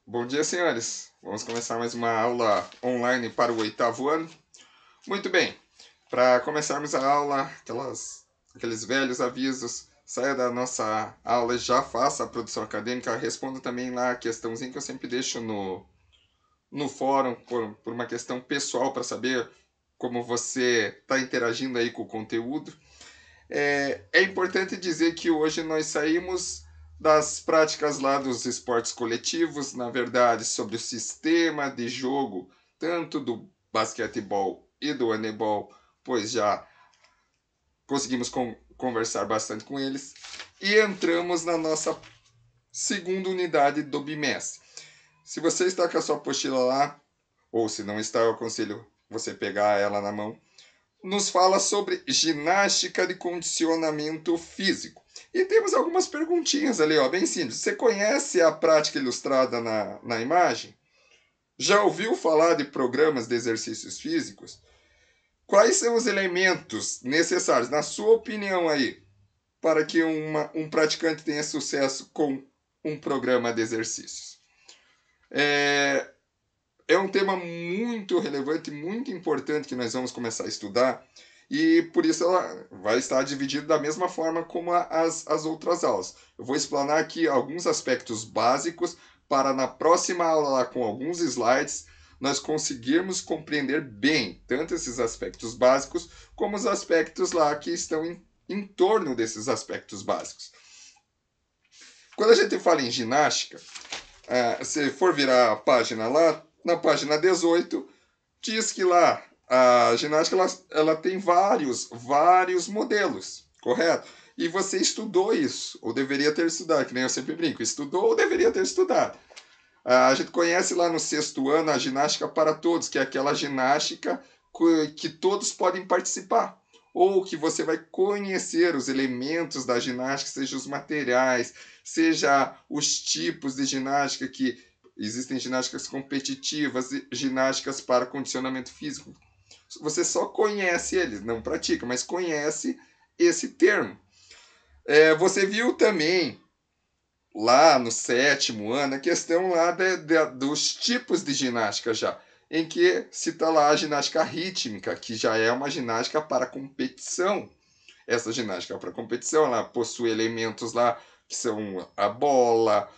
Bom dia, senhores. Vamos começar mais uma aula online para o oitavo ano. Muito bem, para começarmos a aula, aqueles velhos avisos, saia da nossa aula e já faça a produção acadêmica. Responda também lá a questãozinha que eu sempre deixo no fórum, por uma questão pessoal, para saber como você está interagindo aí com o conteúdo. É importante dizer que hoje nós saímos das práticas lá dos esportes coletivos, na verdade, sobre o sistema de jogo, tanto do basquetebol e do handebol, pois já conseguimos conversar bastante com eles, e entramos na nossa segunda unidade do bimestre. Se você está com a sua apostila lá, ou se não está, eu aconselho você pegar ela na mão, nos fala sobre ginástica de condicionamento físico. E temos algumas perguntinhas ali, ó, bem simples. Você conhece a prática ilustrada na imagem? Já ouviu falar de programas de exercícios físicos? Quais são os elementos necessários, na sua opinião aí, para que um praticante tenha sucesso com um programa de exercícios? É, é um tema muito relevante, muito importante que nós vamos começar a estudar e por isso ela vai estar dividida da mesma forma como as outras aulas. Eu vou explanar aqui alguns aspectos básicos para na próxima aula, lá, com alguns slides, nós conseguirmos compreender bem tanto esses aspectos básicos como os aspectos lá que estão em torno desses aspectos básicos. Quando a gente fala em ginástica, se for virar a página lá, na página 18, diz que lá a ginástica ela tem vários modelos, correto? E você estudou isso, ou deveria ter estudado, que nem eu sempre brinco, estudou ou deveria ter estudado. A gente conhece lá no sexto ano a ginástica para todos, que é aquela ginástica que todos podem participar. Ou que você vai conhecer os elementos da ginástica, seja os materiais, seja os tipos de ginástica que existem ginásticas competitivas, ginásticas para condicionamento físico. Você só conhece eles, não pratica, mas conhece esse termo. Você viu também lá no sétimo ano, a questão lá dos tipos de ginástica já, em que cita lá a ginástica rítmica, que já é uma ginástica para competição. Essa ginástica para competição, ela possui elementos lá que são a bola,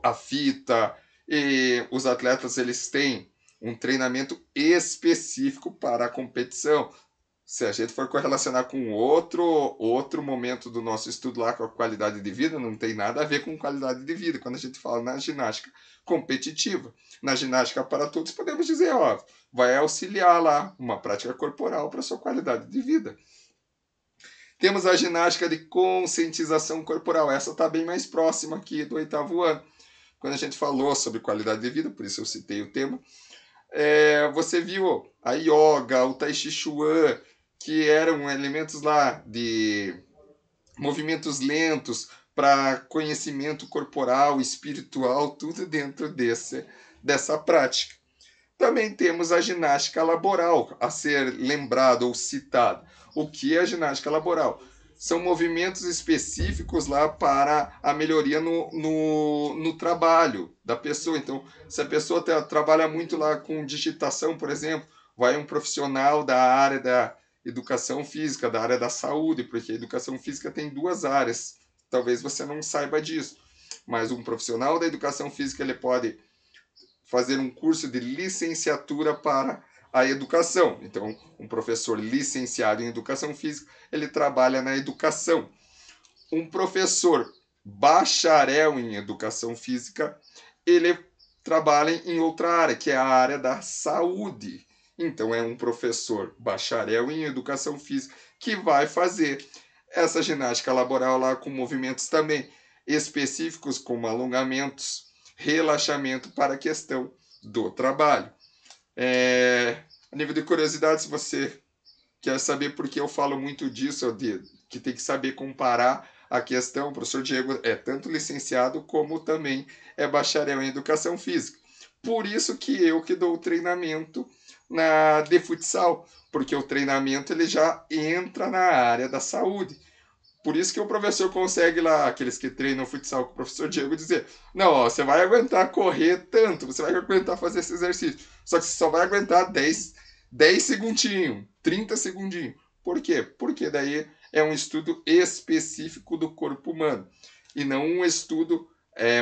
a fita, e os atletas eles têm um treinamento específico para a competição. Se a gente for correlacionar com outro momento do nosso estudo lá com a qualidade de vida, não tem nada a ver com qualidade de vida. Quando a gente fala na ginástica competitiva, na ginástica para todos, podemos dizer, ó, vai auxiliar lá uma prática corporal para a sua qualidade de vida. Temos a ginástica de conscientização corporal. Essa está bem mais próxima aqui do oitavo ano. Quando a gente falou sobre qualidade de vida, por isso eu citei o tema, você viu a yoga, o tai chi chuan, que eram elementos lá de movimentos lentos para conhecimento corporal, espiritual, tudo dentro dessa prática. Também temos a ginástica laboral a ser lembrado ou citado. O que é a ginástica laboral? São movimentos específicos lá para a melhoria no trabalho da pessoa. Então, se a pessoa trabalha muito lá com digitação, por exemplo, vai um profissional da área da educação física, da área da saúde, porque a educação física tem duas áreas. Talvez você não saiba disso, mas um profissional da educação física ele pode fazer um curso de licenciatura para a educação. Então, um professor licenciado em educação física, ele trabalha na educação. Um professor bacharel em educação física, ele trabalha em outra área, que é a área da saúde. Então, é um professor bacharel em educação física que vai fazer essa ginástica laboral lá com movimentos também específicos, como alongamentos, relaxamento para a questão do trabalho. A nível de curiosidade, se você quer saber por que eu falo muito disso, que tem que saber comparar a questão, o professor Diego é tanto licenciado como também é bacharel em educação física. Por isso que dou o treinamento de futsal, porque o treinamento ele já entra na área da saúde. Por isso que o professor consegue lá, aqueles que treinam futsal com o professor Diego, dizer: não, ó, você vai aguentar correr tanto, você vai aguentar fazer esse exercício. Só que você só vai aguentar 10 segundinhos, 30 segundinhos. Por quê? Porque daí é um estudo específico do corpo humano e não um estudo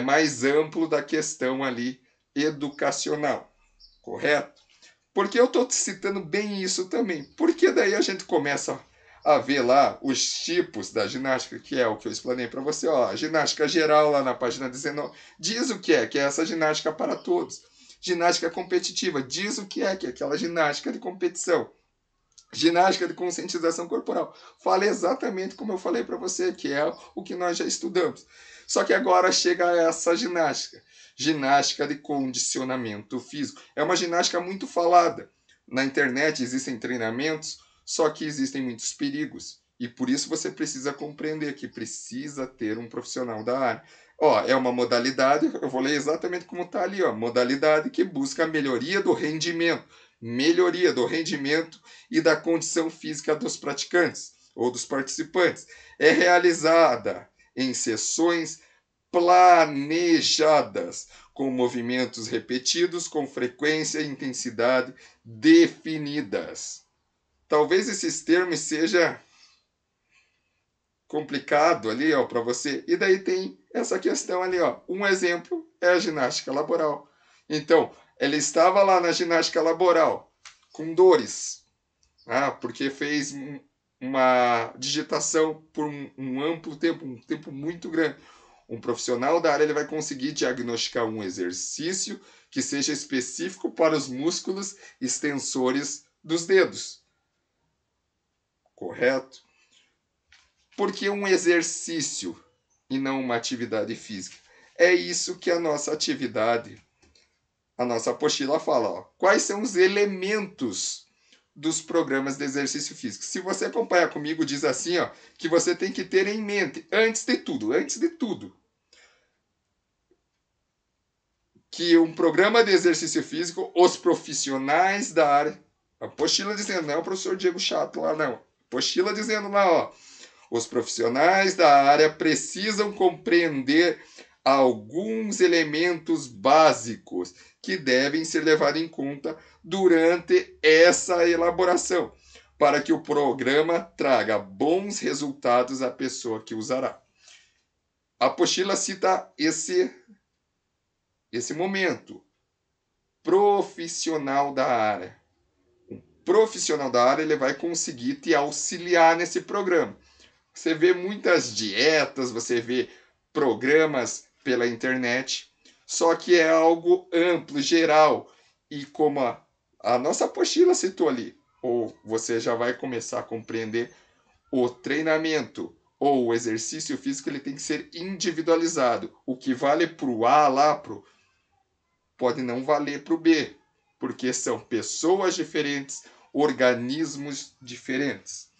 mais amplo da questão ali educacional. Correto? Por que eu estou citando bem isso também? Porque daí a gente começa a ver lá os tipos da ginástica, que é o que eu explanei para você. Ó, a ginástica geral lá na página 19 diz o que é essa ginástica para todos. Ginástica competitiva diz o que é aquela ginástica de competição. Ginástica de conscientização corporal fala exatamente como eu falei para você, que é o que nós já estudamos. Só que agora chega essa ginástica de condicionamento físico. É uma ginástica muito falada. Na internet existem treinamentos, só que existem muitos perigos. E por isso você precisa compreender que precisa ter um profissional da área. Ó, é uma modalidade, eu vou ler exatamente como está ali, ó, modalidade que busca a melhoria do rendimento e da condição física dos praticantes ou dos participantes. É realizada em sessões planejadas, com movimentos repetidos, com frequência e intensidade definidas. Talvez esses termos seja complicado ali, ó, para você. E daí tem essa questão ali, ó. Um exemplo é a ginástica laboral. Então, ele estava lá na ginástica laboral com dores, porque fez uma digitação por um amplo tempo, um tempo muito grande. Um profissional da área ele vai conseguir diagnosticar um exercício que seja específico para os músculos extensores dos dedos. Correto? Porque um exercício e não uma atividade física? É isso que a nossa atividade, a nossa apostila fala. Ó. Quais são os elementos dos programas de exercício físico? Se você acompanhar comigo, diz assim, ó, que você tem que ter em mente, antes de tudo, que um programa de exercício físico, os profissionais da área, a apostila dizendo, não é o professor Diego Chato lá, não. Apostila dizendo lá, ó, os profissionais da área precisam compreender alguns elementos básicos que devem ser levados em conta durante essa elaboração, para que o programa traga bons resultados à pessoa que usará. A apostila cita esse momento. Profissional da área. Um profissional da área ele vai conseguir te auxiliar nesse programa. Você vê muitas dietas, você vê programas pela internet, só que é algo amplo, geral. E como a nossa apostila citou ali, ou você já vai começar a compreender, o treinamento ou o exercício físico ele tem que ser individualizado. O que vale para o A lá, pode não valer para o B, porque são pessoas diferentes, organismos diferentes.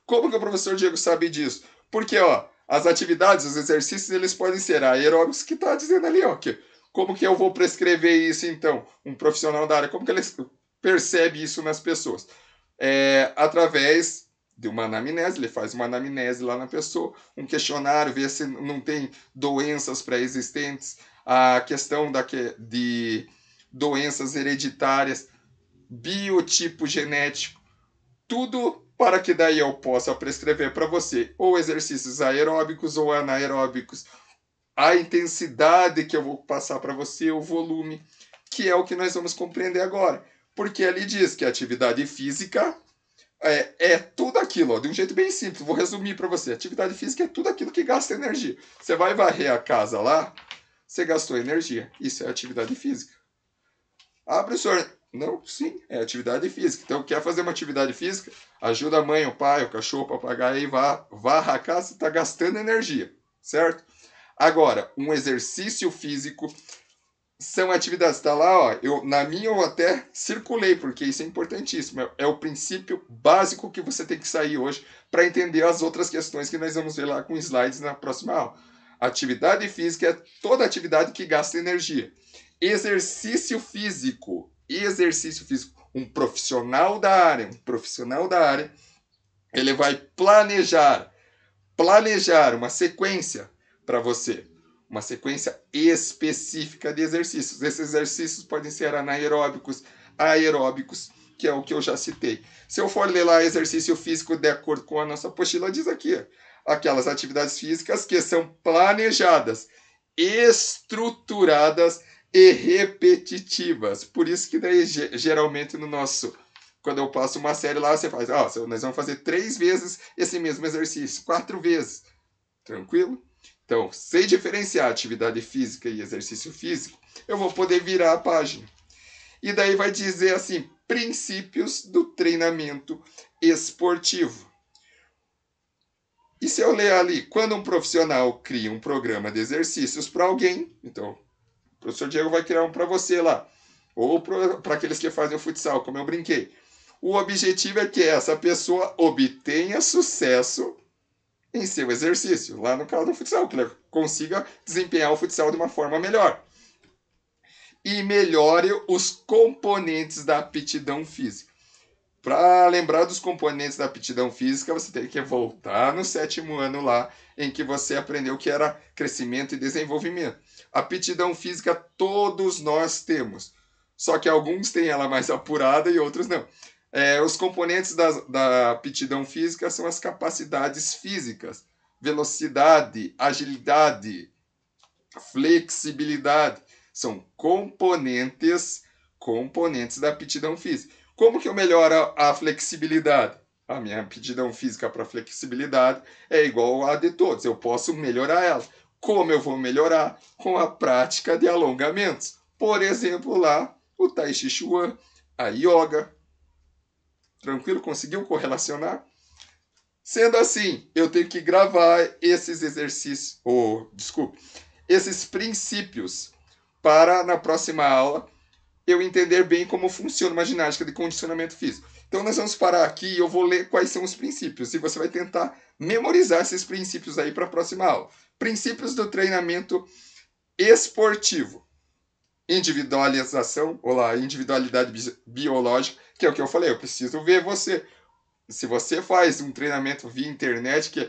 Como que o professor Diego sabe disso? Porque, ó, as atividades, os exercícios, eles podem ser aeróbicos, que está dizendo ali, ó, que, como que eu vou prescrever isso, então? Um profissional da área, como que ele percebe isso nas pessoas? Através de uma anamnese, ele faz uma anamnese lá na pessoa, um questionário, vê se não tem doenças pré-existentes, a questão de doenças hereditárias, biotipo genético, tudo para que daí eu possa prescrever para você ou exercícios aeróbicos ou anaeróbicos, a intensidade que eu vou passar para você, o volume, que é o que nós vamos compreender agora. Porque ali diz que a atividade física é tudo aquilo, ó, de um jeito bem simples, vou resumir para você. Atividade física é tudo aquilo que gasta energia. Você vai varrer a casa lá, você gastou energia. Isso é atividade física. Ah, professor, não, sim, é atividade física. Então, quer fazer uma atividade física? Ajuda a mãe, o pai, o cachorro, o papagaio, e varra a casa, está gastando energia, certo? Agora, um exercício físico são atividades. Está lá, ó, na minha eu até circulei, porque isso é importantíssimo. É o princípio básico que você tem que sair hoje para entender as outras questões que nós vamos ver lá com slides na próxima aula. Atividade física é toda atividade que gasta energia. Exercício físico. Um profissional da área, ele vai planejar planejar uma sequência para você. Uma sequência específica de exercícios. Esses exercícios podem ser anaeróbicos, aeróbicos, que é o que eu já citei. Se eu for ler lá exercício físico de acordo com a nossa apostila, diz aqui, aquelas atividades físicas que são planejadas, estruturadas e repetitivas. Por isso que daí, geralmente, no nosso... Quando eu passo uma série lá, você faz, nós vamos fazer 3 vezes esse mesmo exercício, 4 vezes. Tranquilo? Então, sei diferenciar atividade física e exercício físico, eu vou poder virar a página. E daí vai dizer assim, princípios do treinamento esportivo. E se eu ler ali, quando um profissional cria um programa de exercícios para alguém, então o professor Diego vai criar um para você lá, ou para aqueles que fazem o futsal, como eu brinquei. O objetivo é que essa pessoa obtenha sucesso em seu exercício, lá no caso do futsal, que ele consiga desempenhar o futsal de uma forma melhor. E melhore os componentes da aptidão física. Para lembrar dos componentes da aptidão física, você tem que voltar no 7º ano lá, em que você aprendeu que era crescimento e desenvolvimento. Aptidão física todos nós temos, só que alguns têm ela mais apurada e outros não. Os componentes da aptidão física são as capacidades físicas, velocidade, agilidade, flexibilidade. São componentes da aptidão física. Como que eu melhoro a flexibilidade? A minha aptidão física para flexibilidade é igual à de todos. Eu posso melhorar ela. Como eu vou melhorar? Com a prática de alongamentos. Por exemplo, lá, o Tai Chi Chuan, a Yoga. Tranquilo? Conseguiu correlacionar? Sendo assim, eu tenho que gravar esses exercícios, esses princípios, para na próxima aula eu entender bem como funciona uma ginástica de condicionamento físico. Então nós vamos parar aqui e eu vou ler quais são os princípios. E você vai tentar memorizar esses princípios aí para a próxima aula. Princípios do treinamento esportivo. Individualização, individualidade biológica, que é o que eu falei, eu preciso ver você. Se você faz um treinamento via internet que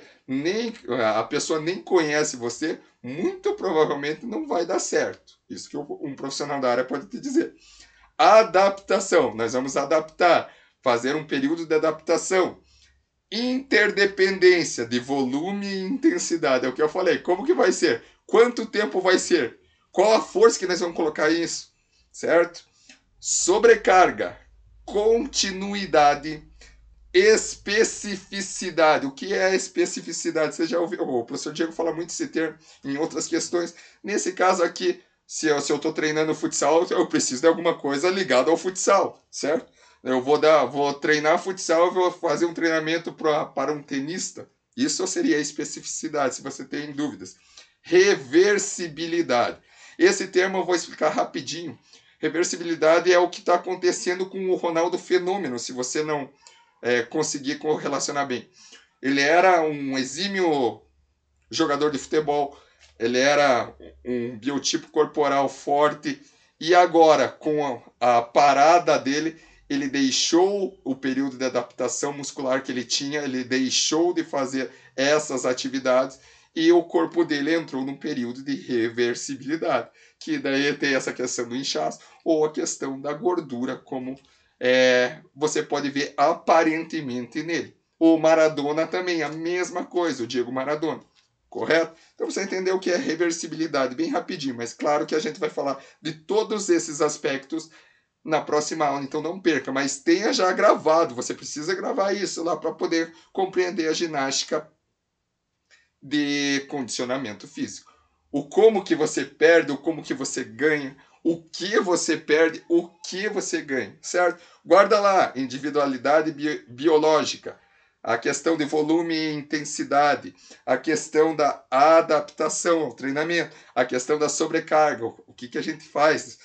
a pessoa nem conhece você, muito provavelmente não vai dar certo. Isso que um profissional da área pode te dizer. Adaptação. Nós vamos adaptar, fazer um período de adaptação. Interdependência de volume e intensidade. É o que eu falei. Como que vai ser? Quanto tempo vai ser? Qual a força que nós vamos colocar nisso? Certo? Sobrecarga. Continuidade. Especificidade. O que é a especificidade? Você já ouviu? O professor Diego fala muito esse termo em outras questões. Nesse caso aqui, se eu estou treinando futsal, eu preciso de alguma coisa ligada ao futsal, certo? Eu vou treinar futsal, eu vou fazer um treinamento para um tenista. Isso seria a especificidade, se você tem dúvidas. Reversibilidade. Esse termo eu vou explicar rapidinho. Reversibilidade é o que está acontecendo com o Ronaldo Fenômeno, se você não conseguir correlacionar bem. Ele era um exímio jogador de futebol, ele era um biotipo corporal forte, e agora, com a parada dele, ele deixou o período de adaptação muscular que ele tinha, ele deixou de fazer essas atividades, e o corpo dele entrou num período de reversibilidade, que daí tem essa questão do inchaço, ou a questão da gordura, como você pode ver aparentemente nele. O Maradona também, a mesma coisa, o Diego Maradona. Correto? Então você entendeu o que é reversibilidade bem rapidinho, mas claro que a gente vai falar de todos esses aspectos na próxima aula, então não perca, mas tenha já gravado, você precisa gravar isso lá para poder compreender a ginástica de condicionamento físico. O como que você perde, o como que você ganha, o que você perde, o que você ganha, certo? Guarda lá, individualidade biológica, a questão de volume e intensidade, a questão da adaptação ao treinamento, a questão da sobrecarga, o que a gente faz?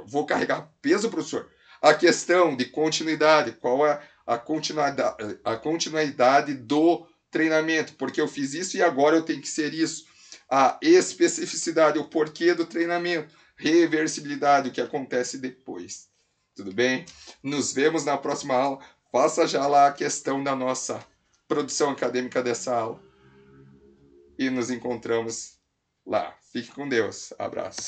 Vou carregar peso, professor? A questão de continuidade, qual é a continuidade do treinamento, porque eu fiz isso e agora eu tenho que ser isso. A especificidade, o porquê do treinamento, reversibilidade, o que acontece depois. Tudo bem? Nos vemos na próxima aula. Faça já lá a questão da nossa produção acadêmica dessa aula. e nos encontramos lá. Fique com Deus. Abraço.